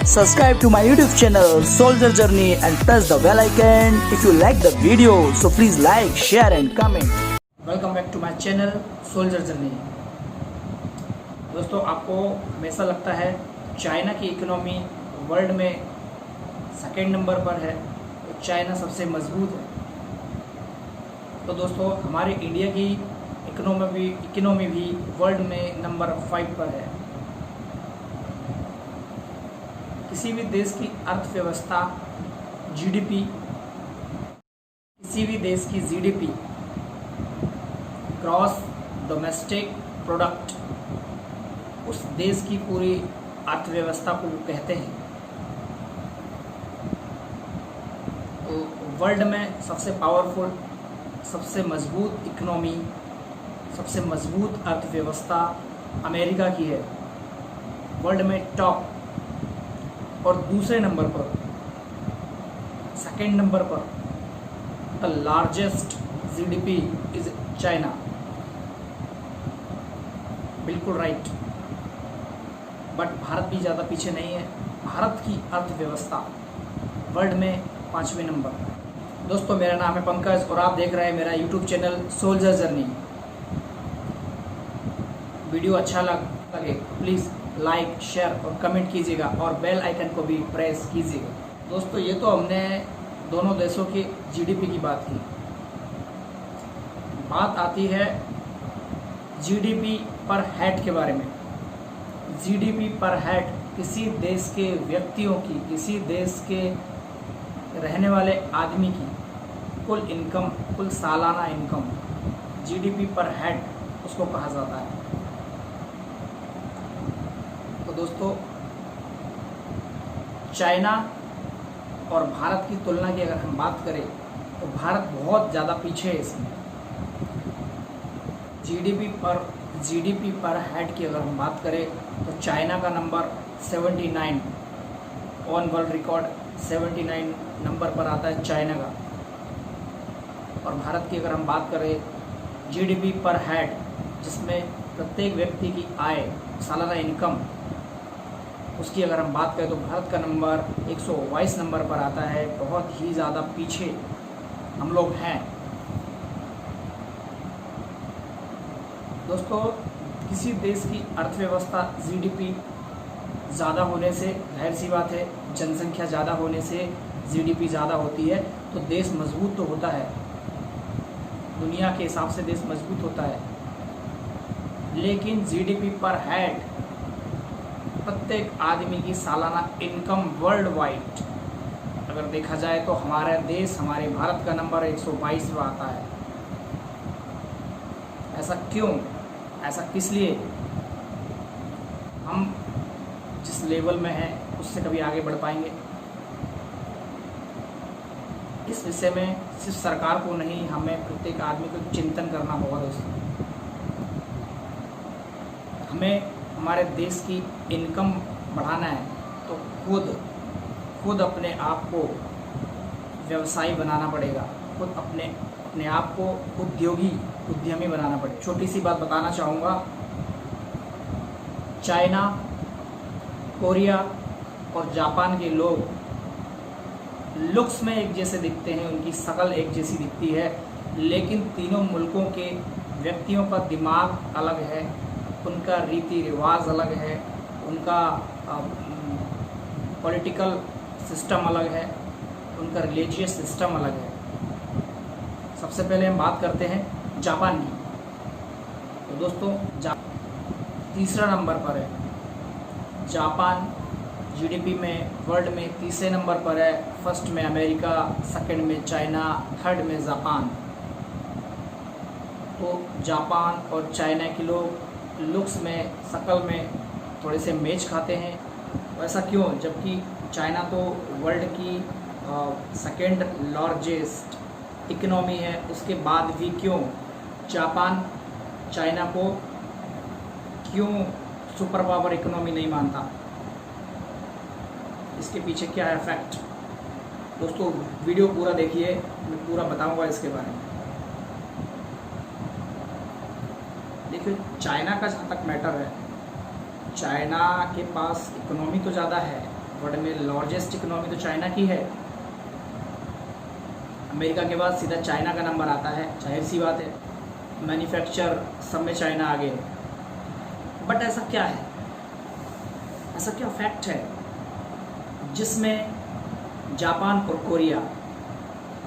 subscribe to my YouTube channel Soldier Journey and press the bell icon if you like the video. So please like, share and comment. Welcome back to my channel soldier journey. दोस्तों, आपको हमेशा लगता है China की economy world में second number पर है, तो चाइना सबसे मजबूत है। तो दोस्तों, हमारे इंडिया की इकोनॉमी भी वर्ल्ड में नंबर 5 पर है। किसी भी देश की अर्थव्यवस्था जीडीपी, किसी भी देश की जीडीपी ग्रॉस डोमेस्टिक प्रोडक्ट, उस देश की पूरी अर्थव्यवस्था को कहते हैं। तो वर्ल्ड में सबसे पावरफुल, सबसे मजबूत इकोनॉमी, सबसे मजबूत अर्थव्यवस्था अमेरिका की है, वर्ल्ड में टॉप। और दूसरे नंबर पर, सेकेंड नंबर पर the largest GDP is China. बिल्कुल राइट, बट भारत भी ज़्यादा पीछे नहीं है। भारत की अर्थव्यवस्था वर्ल्ड में 5वें नंबर पर। दोस्तों, मेरा नाम है पंकज और आप देख रहे हैं मेरा YouTube channel soldier journey. Video अच्छा लगे प्लीज़ लाइक, शेयर और कमेंट कीजिएगा और बेल आइकन को भी प्रेस कीजिएगा। दोस्तों, ये तो हमने दोनों देशों की जीडीपी की बात की। बात आती है जीडीपी पर हेड के बारे में। जीडीपी पर हेड किसी देश के व्यक्तियों की, किसी देश के रहने वाले आदमी की कुल इनकम, कुल सालाना इनकम, जीडीपी पर हेड उसको कहा जाता है। तो दोस्तों, चाइना और भारत की तुलना की अगर हम बात करें तो भारत बहुत ज़्यादा पीछे है इसमें। जीडीपी पर हेड की अगर हम बात करें तो चाइना का number 79 on world record, 79 number पर आता है चाइना का। और भारत की अगर हम बात करें जीडीपी पर हेड, जिसमें प्रत्येक व्यक्ति की आय, सालाना इनकम, उसकी अगर हम बात करें तो भारत का नंबर 122 नंबर पर आता है। बहुत ही ज़्यादा पीछे हम लोग हैं। दोस्तों, किसी देश की अर्थव्यवस्था जीडीपी ज़्यादा होने से, जाहिर सी बात है, जनसंख्या ज़्यादा होने से जीडीपी ज़्यादा होती है तो देश मजबूत तो होता है, दुनिया के हिसाब से देश मजबूत होता है। लेकिन जीडीपी पर हेड, प्रत्येक आदमी की सालाना इनकम वर्ल्ड वाइड अगर देखा जाए तो हमारा देश, हमारे भारत का नंबर 122 पर आता है। ऐसा क्यों? ऐसा किस लिए? हम जिस लेवल में हैं उससे कभी आगे बढ़ पाएंगे? इस विषय में सिर्फ सरकार को नहीं, हमें प्रत्येक आदमी को चिंतन करना होगा। दोस्तों, हमें हमारे देश की इनकम बढ़ाना है तो खुद अपने आप को व्यवसायी बनाना पड़ेगा, खुद अपने आप को उद्यमी बनाना पड़ेगा। छोटी सी बात बताना चाहूँगा, चाइना, कोरिया और जापान के लोग लुक्स में एक जैसे दिखते हैं, उनकी शक्ल एक जैसी दिखती है, लेकिन तीनों मुल्कों के व्यक्तियों का दिमाग अलग है, उनका रीति रिवाज अलग है, उनका पॉलिटिकल सिस्टम अलग है, उनका रिलीजियस सिस्टम अलग है। सबसे पहले हम बात करते हैं जापान की। तो दोस्तों, तीसरा नंबर पर है जापान जीडीपी में, वर्ल्ड में तीसरे नंबर पर है। फर्स्ट में अमेरिका, सेकंड में चाइना, थर्ड में जापान। तो जापान और चाइना के लोग लुक्स में, शक्ल में थोड़े से मेच खाते हैं। ऐसा क्यों? जबकि चाइना तो वर्ल्ड की सेकेंड लार्जेस्ट इकोनॉमी है, उसके बाद भी क्यों जापान चाइना को क्यों सुपर पावर इकोनॉमी नहीं मानता? इसके पीछे क्या है फैक्ट? दोस्तों, वीडियो पूरा देखिए, मैं पूरा बताऊंगा इसके बारे में। देखिए, चाइना का जहाँ तक मैटर है, चाइना के पास इकोनॉमी तो ज़्यादा है, वर्ल्ड में लार्जेस्ट इकोनॉमी तो चाइना की है। अमेरिका के बाद सीधा चाइना का नंबर आता है, जाहिर सी बात है, मैन्युफैक्चर सब में चाइना आगे है। बट ऐसा क्या है, ऐसा क्या फैक्ट है जिसमें जापान और कोरिया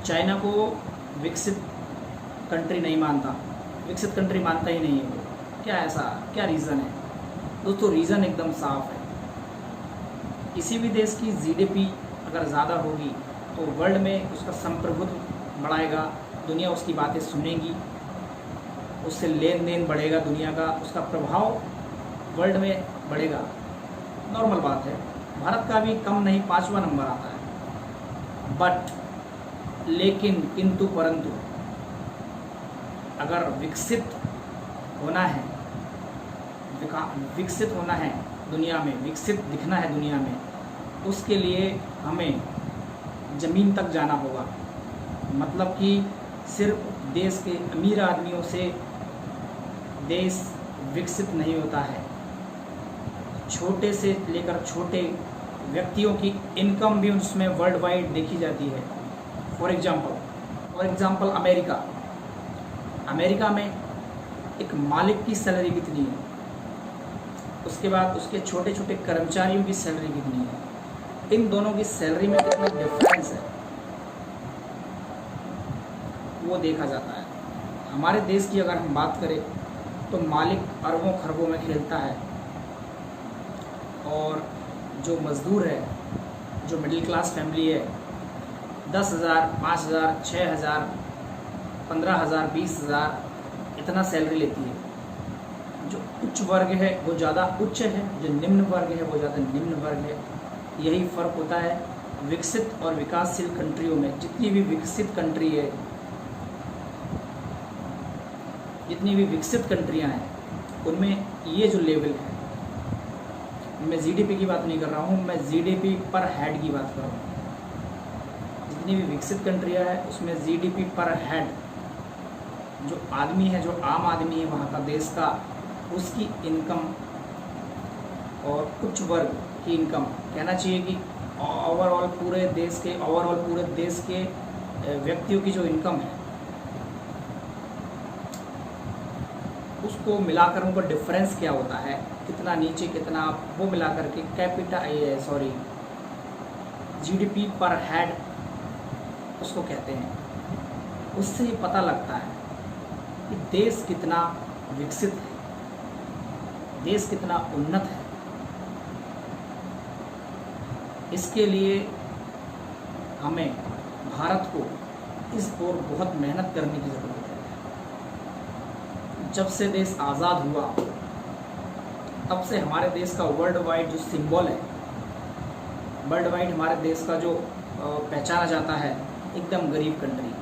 चाइना को विकसित कंट्री नहीं मानता, विकसित कंट्री मानता ही नहीं है वो? क्या ऐसा क्या रीज़न है दोस्तों? रीज़न एकदम साफ है। किसी भी देश की जीडीपी अगर ज़्यादा होगी तो वर्ल्ड में उसका संप्रभुत्व बढ़ाएगा, दुनिया उसकी बातें सुनेगी, उससे लेन देन बढ़ेगा दुनिया का, उसका प्रभाव वर्ल्ड में बढ़ेगा। नॉर्मल बात है। भारत का भी कम नहीं 5वां नंबर आता है। बट लेकिन किंतु परंतु अगर विकसित होना है, विकसित होना है दुनिया में, विकसित दिखना है दुनिया में, उसके लिए हमें ज़मीन तक जाना होगा। मतलब कि सिर्फ देश के अमीर आदमियों से देश विकसित नहीं होता है। छोटे से लेकर छोटे व्यक्तियों की इनकम भी उसमें वर्ल्ड वाइड देखी जाती है। फॉर एग्जांपल अमेरिका में एक मालिक की सैलरी कितनी है, उसके बाद उसके छोटे छोटे कर्मचारियों की सैलरी कितनी है, इन दोनों की सैलरी में कितना डिफरेंस है वो देखा जाता है। हमारे देश की अगर हम बात करें तो मालिक अरबों खरबों में खेलता है, और जो मज़दूर है, जो मिडिल क्लास फैमिली है, 10,000, 5,000, 6,000, 15,000, 20,000 इतना सैलरी लेती है। जो उच्च वर्ग है वो ज़्यादा उच्च है, जो निम्न वर्ग है वो ज़्यादा निम्न वर्ग है। यही फ़र्क होता है विकसित और विकासशील कंट्रियों में। जितनी भी विकसित कंट्री है, जितनी भी विकसित कंट्रियां हैं, उनमें ये जो लेवल है, मैं जीडीपी की बात नहीं कर रहा हूँ, मैं जीडीपी पर हेड की बात कर रहा हूँ। जितनी भी विकसित कंट्रियां हैं उसमें जीडीपी पर हेड जो आदमी है, जो आम आदमी है वहाँ का देश का, उसकी इनकम और उच्च वर्ग की इनकम, कहना चाहिए कि ओवरऑल पूरे देश के व्यक्तियों की जो इनकम है उसको मिलाकर उनका डिफरेंस क्या होता है, कितना नीचे कितना, वो मिलाकर के जीडीपी पर हेड उसको कहते हैं। उससे ही पता लगता है कि देश कितना विकसित है, देश कितना उन्नत है। इसके लिए हमें भारत को इस ओर बहुत मेहनत करने की ज़रूरत है। जब से देश आज़ाद हुआ तब से हमारे देश का वर्ल्ड वाइड जो सिंबल है, वर्ल्ड वाइड हमारे देश का जो पहचाना जाता है, एकदम गरीब कंट्री।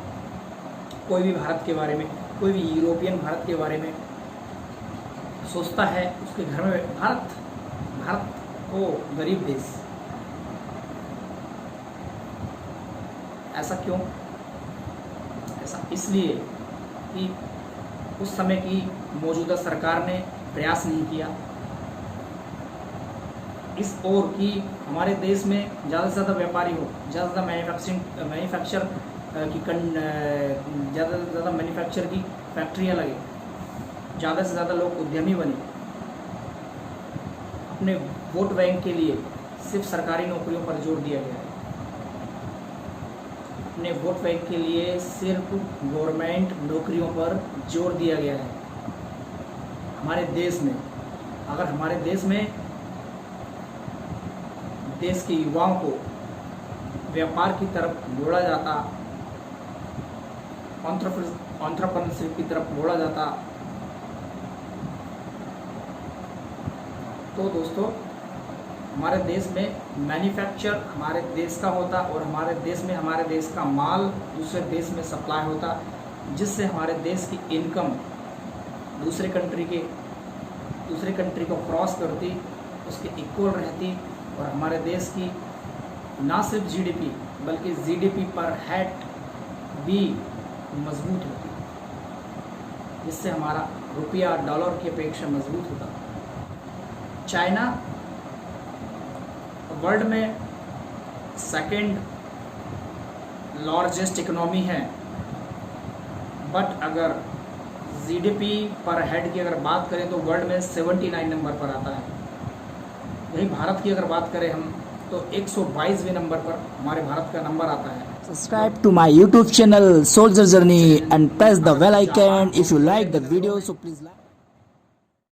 कोई भी भारत के बारे में, कोई भी यूरोपियन भारत के बारे में सोचता है, उसके घर में भारत वो गरीब देश। ऐसा क्यों? ऐसा इसलिए कि उस समय की मौजूदा सरकार ने प्रयास नहीं किया इस ओर कि हमारे देश में ज़्यादा से ज़्यादा व्यापारी हो, ज़्यादा से ज़्यादा मैन्युफैक्चर की फैक्ट्रियाँ लगे, ज़्यादा से ज़्यादा लोग उद्यमी बने। अपने वोट बैंक के लिए सिर्फ सरकारी नौकरियों पर जोर दिया गया है। अपने वोट बैंक के लिए सिर्फ गवर्नमेंट नौकरियों पर जोर दिया गया है। हमारे देश में अगर हमारे देश में देश के युवाओं को व्यापार की तरफ मोड़ा जाता, एंटरप्रेन्योरशिप की तरफ मोड़ा जाता, तो दोस्तों हमारे देश में मैन्युफैक्चर हमारे देश का होता और हमारे देश का माल दूसरे देश में सप्लाई होता, जिससे हमारे देश की इनकम दूसरे कंट्री को क्रॉस करती, उसके इक्वल रहती, और हमारे देश की ना सिर्फ जीडीपी बल्कि जीडीपी पर हेड भी मजबूत होती, जिससे हमारा रुपया डॉलर की अपेक्षा मजबूत होता। चाइना वर्ल्ड में सेकंड लार्जेस्ट इकोनॉमी है, बट अगर जीडीपी पर हेड की अगर बात करें तो वर्ल्ड में 79 नंबर पर आता है। यही भारत की अगर बात करें हम तो 122वें नंबर पर हमारे भारत का नंबर आता है। Subscribe to my YouTube channel Soldier Journey and press the bell icon if you like the video. So please like.